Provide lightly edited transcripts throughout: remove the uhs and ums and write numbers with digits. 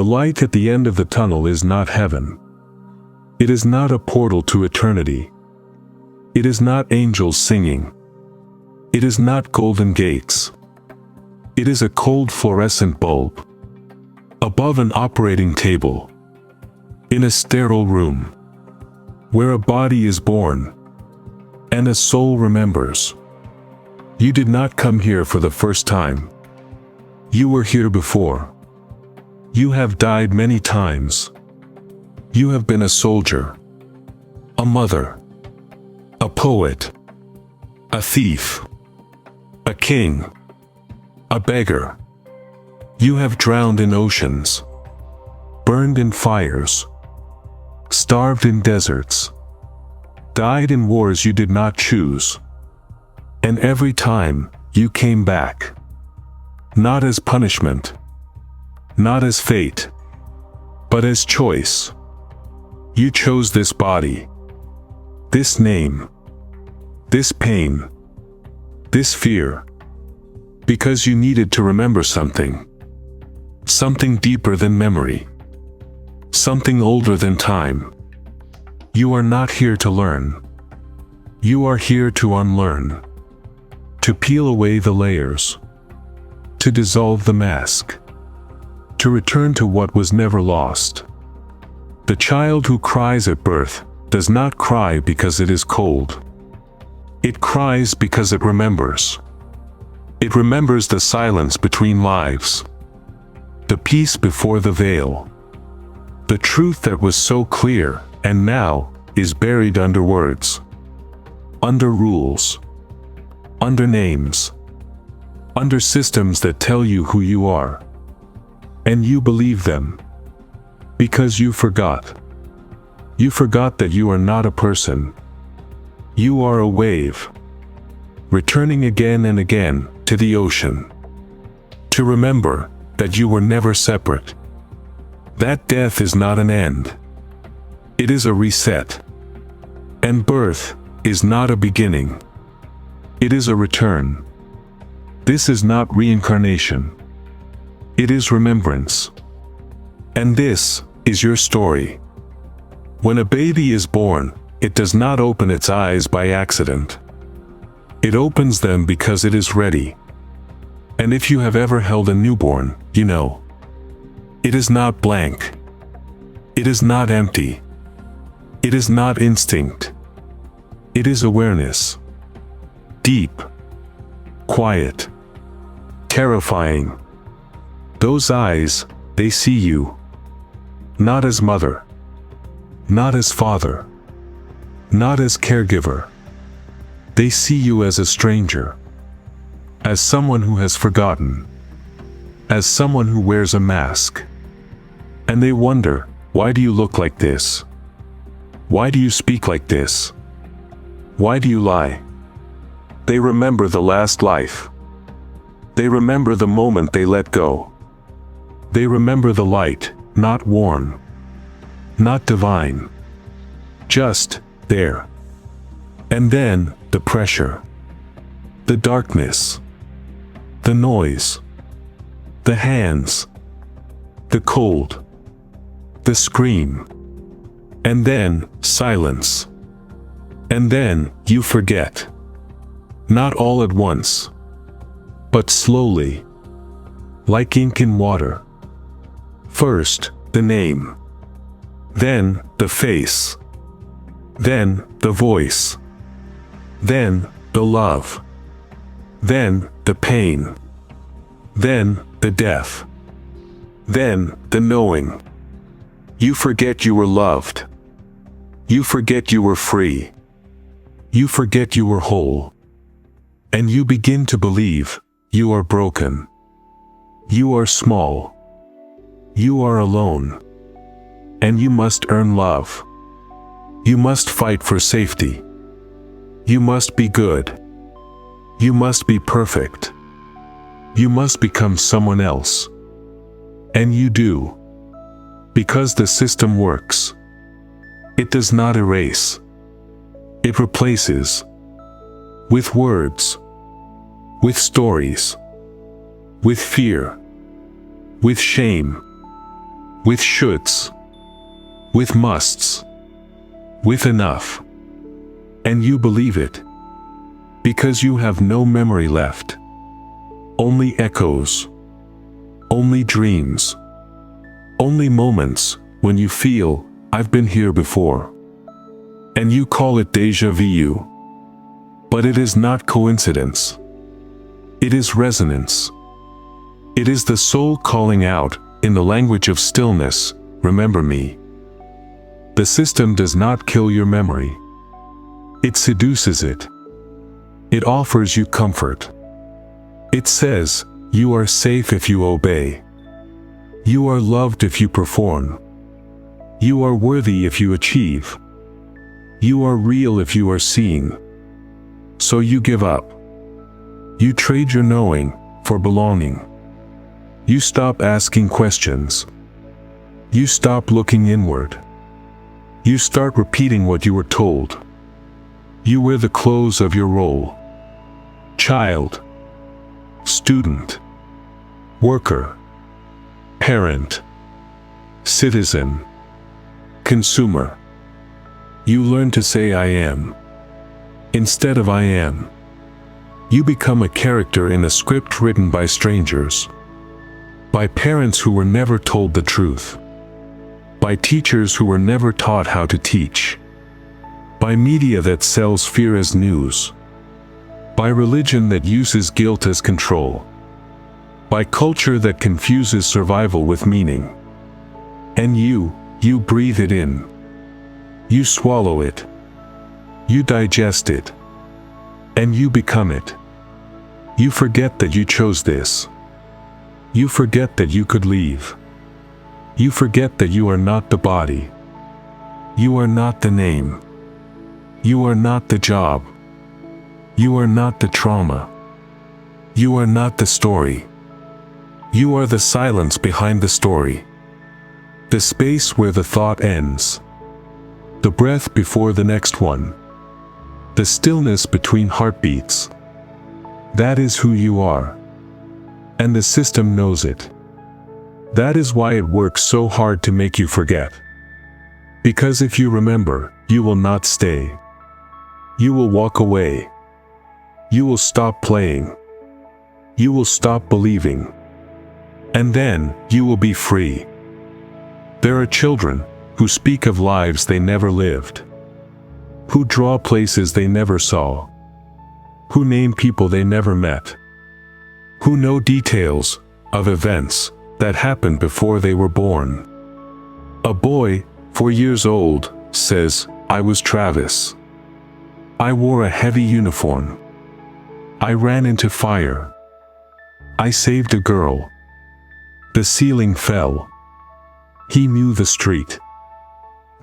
light at the end of the tunnel is not heaven. It is not a portal to eternity. It is not angels singing. It is not golden gates. It is a cold fluorescent bulb above an operating table in a sterile room where a body is born and a soul remembers. You did not come here for the first time. You were here before. You have died many times. You have been a soldier, a mother, a poet, a thief, a king, a beggar. You have drowned in oceans, burned in fires, starved in deserts, died in wars you did not choose. And every time, you came back. Not as punishment, not as fate, but as choice. You chose this body, this name, this pain, this fear, because you needed to remember something. Something deeper than memory. Something older than time. You are not here to learn. You are here to unlearn. To peel away the layers. To dissolve the mask. To return to what was never lost. The child who cries at birth does not cry because it is cold. It cries because it remembers. It remembers the silence between lives. The peace before the veil. The truth that was so clear, and now, is buried under words. Under rules. Under names. Under systems that tell you who you are. And you believe them. Because you forgot. You forgot that you are not a person. You are a wave. Returning again and again to the ocean. To remember that you were never separate. That death is not an end. It is a reset. And birth is not a beginning. It is a return. This is not reincarnation. It is remembrance. And this is your story. When a baby is born, it does not open its eyes by accident. It opens them because it is ready. And if you have ever held a newborn, you know. It is not blank. It is not empty. It is not instinct. It is awareness. Deep. Quiet. Terrifying. Those eyes, they see you. Not as mother. Not as father. Not as caregiver. They see you as a stranger. As someone who has forgotten. As someone who wears a mask. And they wonder, why do you look like this? Why do you speak like this? Why do you lie? They remember the last life. They remember the moment they let go. They remember the light, not worn. Not divine. Just there. And then, the pressure. The darkness. The noise. The hands. The cold. The scream. And then, silence. And then, you forget. Not all at once. But slowly. Like ink in water. First, the name. Then, the face. Then, the voice. Then, the love. Then, the pain. Then, the death. Then, the knowing. You forget you were loved. You forget you were free. You forget you were whole. And you begin to believe you are broken. You are small. You are alone. And you must earn love. You must fight for safety. You must be good. You must be perfect. You must become someone else. And you do. Because the system works. It does not erase. It replaces. With words. With stories. With fear. With shame. with shoulds, with musts, with enough. And you believe it, because you have no memory left. Only echoes, only dreams, only moments when you feel, I've been here before. And you call it déjà vu. But it is not coincidence. It is resonance. It is the soul calling out, in the language of stillness, remember me. The system does not kill your memory. It seduces it. It offers you comfort. It says, you are safe if you obey. You are loved if you perform. You are worthy if you achieve. You are real if you are seeing. So you give up. You trade your knowing for belonging. You stop asking questions. You stop looking inward. You start repeating what you were told. You wear the clothes of your role. Child, student, worker, parent, citizen, consumer. You learn to say I am instead of I am. You become a character in a script written by strangers, by parents who were never told the truth, by teachers who were never taught how to teach, by media that sells fear as news, by religion that uses guilt as control, by culture that confuses survival with meaning. And you breathe it in. You swallow it. You digest it. And you become it. You forget that you chose this. You forget that you could leave. You forget that you are not the body. You are not the name. You are not the job. You are not the trauma. You are not the story. You are the silence behind the story. The space where the thought ends. The breath before the next one. The stillness between heartbeats. That is who you are. And the system knows it. That is why it works so hard to make you forget. Because if you remember, you will not stay. You will walk away. You will stop playing. You will stop believing. And then, you will be free. There are children who speak of lives they never lived, who draw places they never saw, who name people they never met, who know details of events that happened before they were born. A boy, 4 years old, says, I was Travis. I wore a heavy uniform. I ran into fire. I saved a girl. The ceiling fell. He knew the street,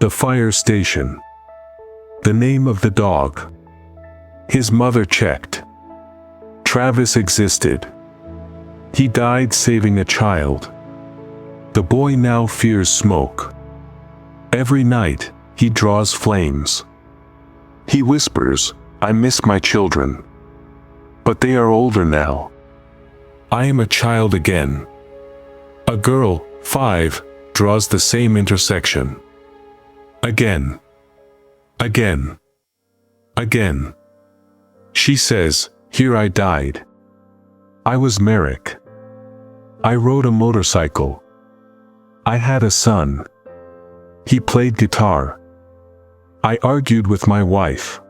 the fire station, the name of the dog. His mother checked. Travis existed. He died saving a child. The boy now fears smoke. Every night, he draws flames. He whispers, I miss my children. But they are older now. I am a child again. A girl, 5, draws the same intersection. Again. Again. Again. She says, here I died. I was Merrick. I rode a motorcycle. I had a son. He played guitar. I argued with my wife.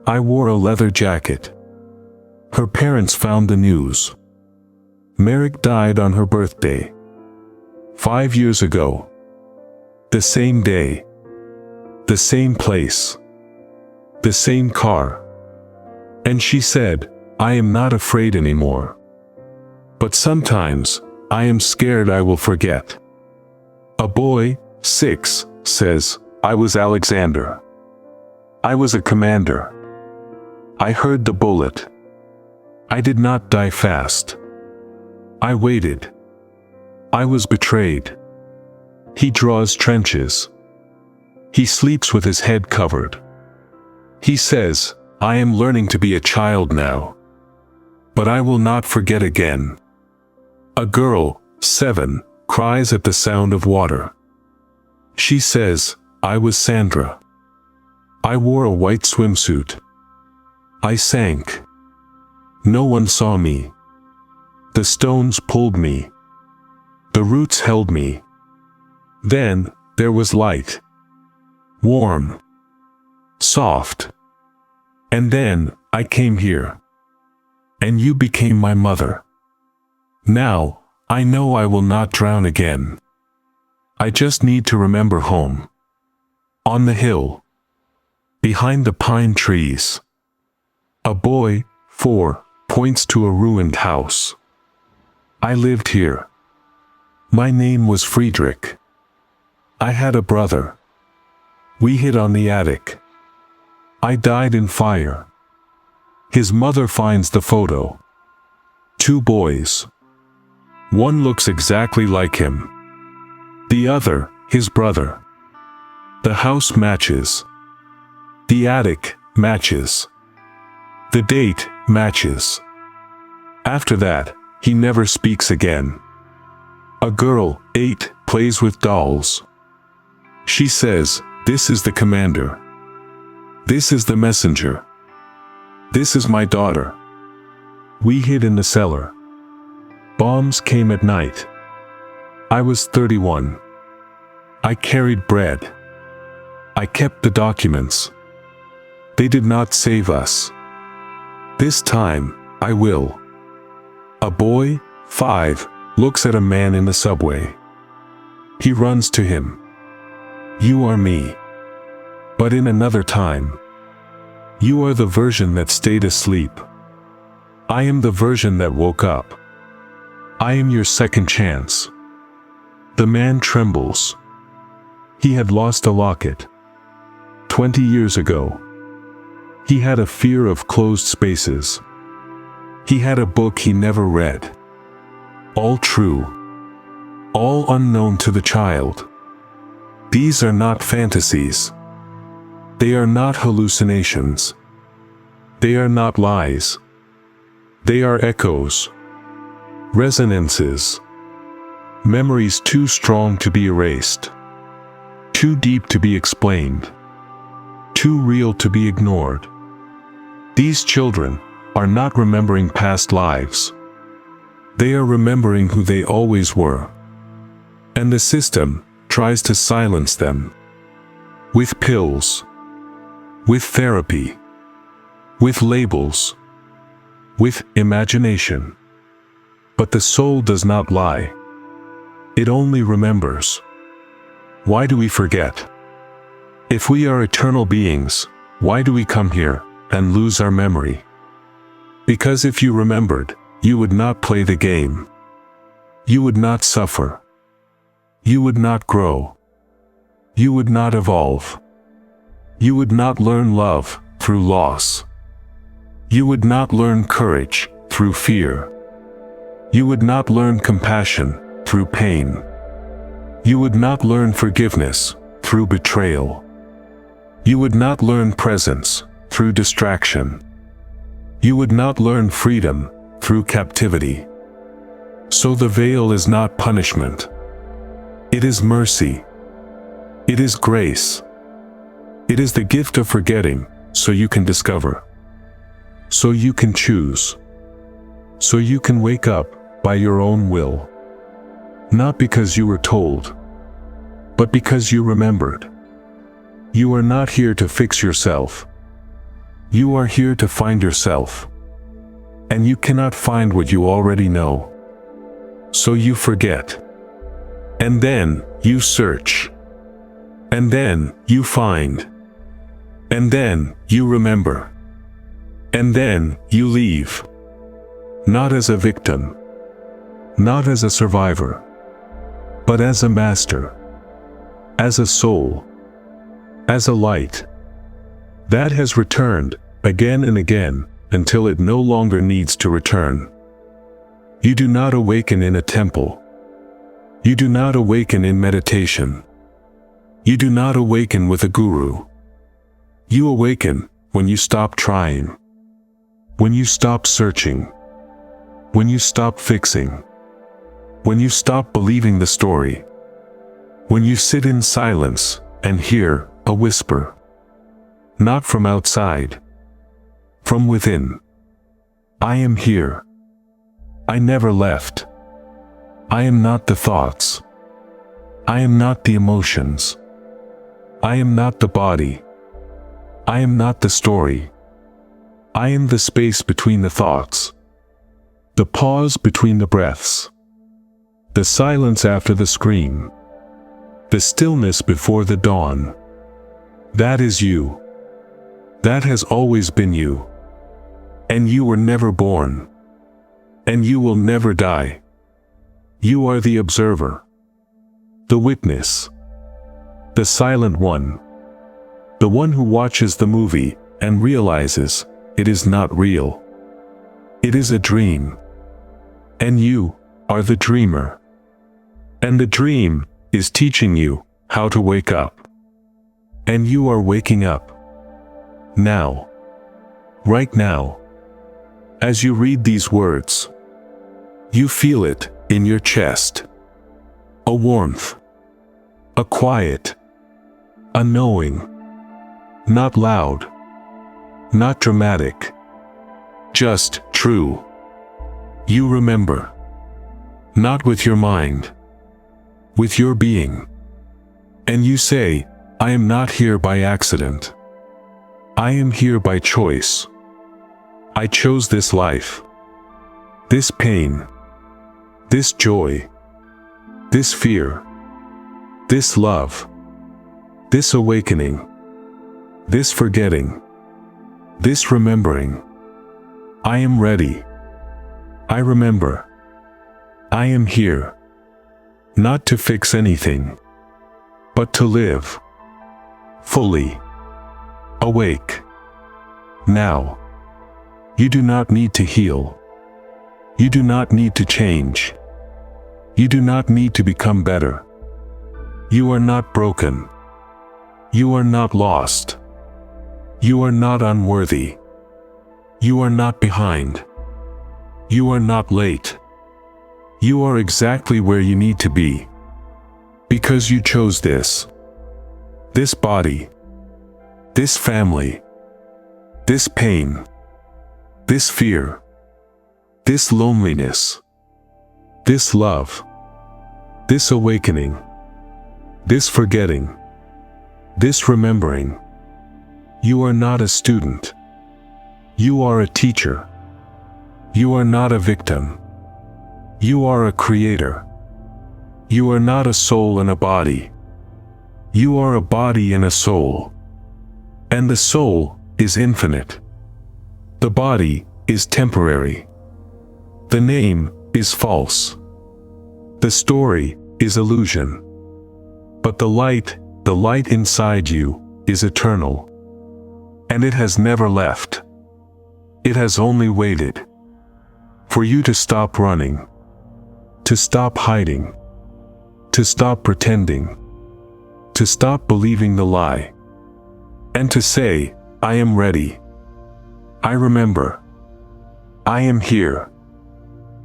I wore a leather jacket. Her parents found the news. Merrick died on her birthday. 5 years ago. The same day. The same place. The same car. And she said, I am not afraid anymore. But sometimes, I am scared I will forget. A boy, 6, says, I was Alexander. I was a commander. I heard the bullet. I did not die fast. I waited. I was betrayed. He draws trenches. He sleeps with his head covered. He says, I am learning to be a child now. But I will not forget again. A girl, 7, cries at the sound of water. She says, I was Sandra. I wore a white swimsuit. I sank. No one saw me. The stones pulled me. The roots held me. Then, there was light. Warm. Soft. And then, I came here. And you became my mother. Now, I know I will not drown again. I just need to remember home. On the hill. Behind the pine trees. A boy, 4, points to a ruined house. I lived here. My name was Friedrich. I had a brother. We hid on the attic. I died in fire. His mother finds the photo. 2 boys. One looks exactly like him. The other, his brother. The house matches. The attic matches. The date matches. After that, he never speaks again. A girl, 8, plays with dolls. She says, this is the commander. This is the messenger. This is my daughter. We hid in the cellar. Bombs came at night. I was 31. I carried bread. I kept the documents. They did not save us. This time, I will. A boy, 5, looks at a man in the subway. He runs to him. You are me. But in another time. You are the version that stayed asleep. I am the version that woke up. I am your second chance. The man trembles. He had lost a locket. 20 years ago. He had a fear of closed spaces. He had a book he never read. All true. All unknown to the child. These are not fantasies. They are not hallucinations. They are not lies. They are echoes. Resonances. Memories too strong to be erased. Too deep to be explained. Too real to be ignored. These children are not remembering past lives. They are remembering who they always were. And the system tries to silence them. With pills. With therapy. With labels. With imagination. But the soul does not lie. It only remembers. Why do we forget? If we are eternal beings, why do we come here and lose our memory? Because if you remembered, you would not play the game. You would not suffer. You would not grow. You would not evolve. You would not learn love through loss. You would not learn courage through fear. You would not learn compassion through pain. You would not learn forgiveness through betrayal. You would not learn presence through distraction. You would not learn freedom through captivity. So the veil is not punishment. It is mercy. It is grace. It is the gift of forgetting, so you can discover. So you can choose. So you can wake up by your own will. Not because you were told, but because you remembered. You are not here to fix yourself. You are here to find yourself. And you cannot find what you already know. So you forget. And then you search. And then you find. And then you remember. And then you leave. Not as a victim. Not as a survivor. But as a master. As a soul. As a light. That has returned, again and again, until it no longer needs to return. You do not awaken in a temple. You do not awaken in meditation. You do not awaken with a guru. You awaken when you stop trying. When you stop searching. When you stop fixing. When you stop believing the story. When you sit in silence and hear a whisper. Not from outside. From within. I am here. I never left. I am not the thoughts. I am not the emotions. I am not the body. I am not the story. I am the space between the thoughts. The pause between the breaths. The silence after the scream. The stillness before the dawn. That is you. That has always been you. And you were never born. And you will never die. You are the observer. The witness. The silent one. The one who watches the movie and realizes it is not real. It is a dream. And you are the dreamer. And the dream is teaching you how to wake up. And you are waking up. Now. Right now. As you read these words, you feel it in your chest. A warmth. A quiet. A knowing. Not loud. Not dramatic. Just true. You remember. Not with your mind. With your being. And you say, I am not here by accident. I am here by choice. I chose this life. This pain. This joy. This fear. This love. This awakening. This forgetting. This remembering. I am ready. I remember. I am here. Not to fix anything, but to live. Fully. Awake. Now. You do not need to heal. You do not need to change. You do not need to become better. You are not broken. You are not lost. You are not unworthy. You are not behind. You are not late. You are exactly where you need to be. Because you chose this. This body. This family. This pain. This fear. This loneliness. This love. This awakening. This forgetting. This remembering. You are not a student. You are a teacher. You are not a victim. You are a creator. You are not a soul and a body. You are a body and a soul. And the soul is infinite. The body is temporary. The name is false. The story is illusion. But the light inside you, is eternal. And it has never left. It has only waited. For you to stop running. To stop hiding. To stop pretending. To stop believing the lie. And to say, I am ready. I remember. I am here.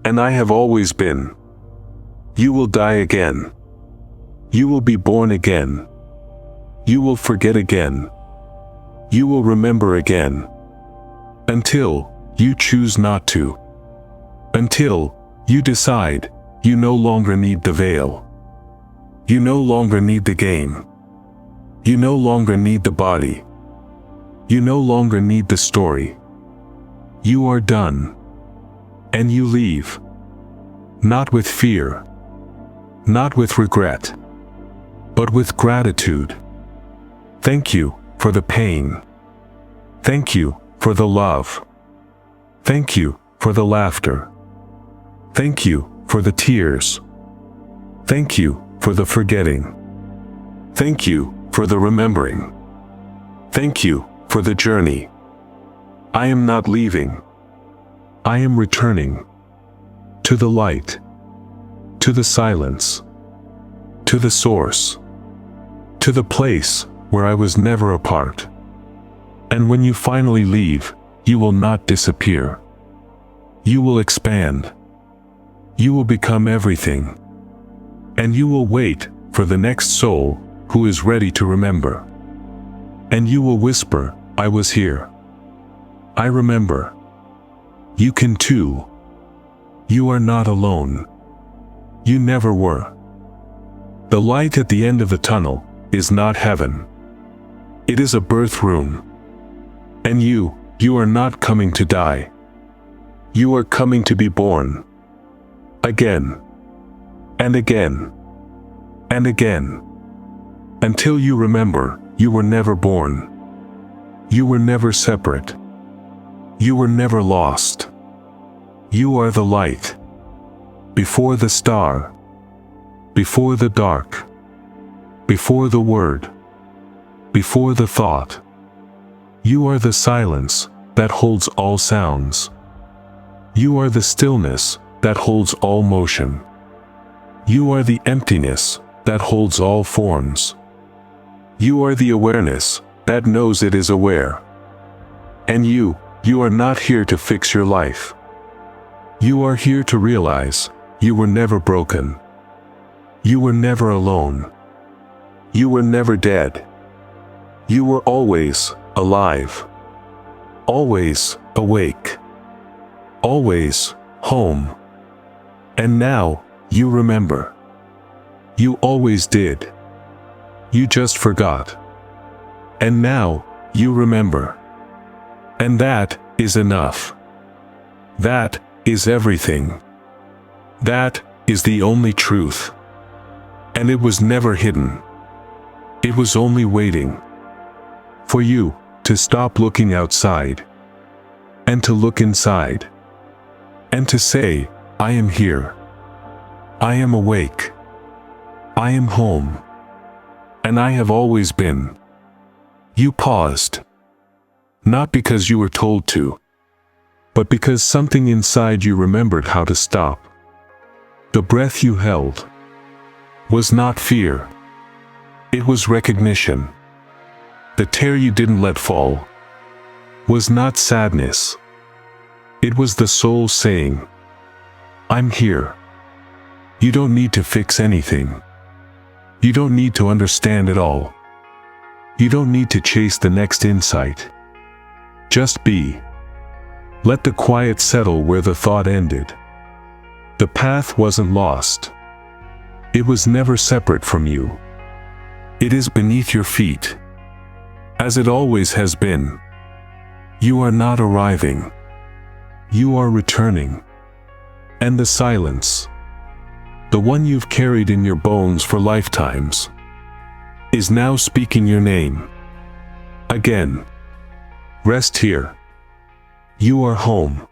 And I have always been. You will die again. You will be born again. You will forget again. You will remember again. Until you choose not to. Until you decide you no longer need the veil. You no longer need the game. You no longer need the body. You no longer need the story. You are done. And you leave. Not with fear. Not with regret. But with gratitude. Thank you for the pain. Thank you for the love. Thank you for the laughter. Thank you for the tears. Thank you for the forgetting. Thank you for the remembering. Thank you for the journey. I am not leaving. I am returning. To the light. To the silence. To the source. To the place where I was never apart. And when you finally leave, you will not disappear. You will expand. You will become everything. And you will wait for the next soul who is ready to remember. And you will whisper, I was here. I remember. You can too. You are not alone. You never were. The light at the end of the tunnel is not heaven. It is a birth room. And you are not coming to die. You are coming to be born. Again. And again. And again. Until you remember, you were never born. You were never separate. You were never lost. You are the light. Before the star. Before the dark. Before the word. Before the thought. You are the silence that holds all sounds. You are the stillness that holds all motion. You are the emptiness that holds all forms. You are the awareness that knows it is aware. And you are not here to fix your life. You are here to realize you were never broken. You were never alone. You were never dead. You were always alive. Always awake. Always home. And now you remember. You always did. You just forgot. And now you remember. And that is enough. That is everything. That is the only truth. And it was never hidden. It was only waiting for you to stop looking outside and to look inside and to say, I am here. I am awake. I am home. And I have always been. You paused. Not because you were told to, but because something inside you remembered how to stop. The breath you held was not fear. It was recognition. The tear you didn't let fall was not sadness. It was the soul saying, I'm here. You don't need to fix anything. You don't need to understand it all. You don't need to chase the next insight. Just be. Let the quiet settle where the thought ended. The path wasn't lost. It was never separate from you. It is beneath your feet. As it always has been. You are not arriving. You are returning. And the silence, the one you've carried in your bones for lifetimes, is now speaking your name. Again. Rest here. You are home.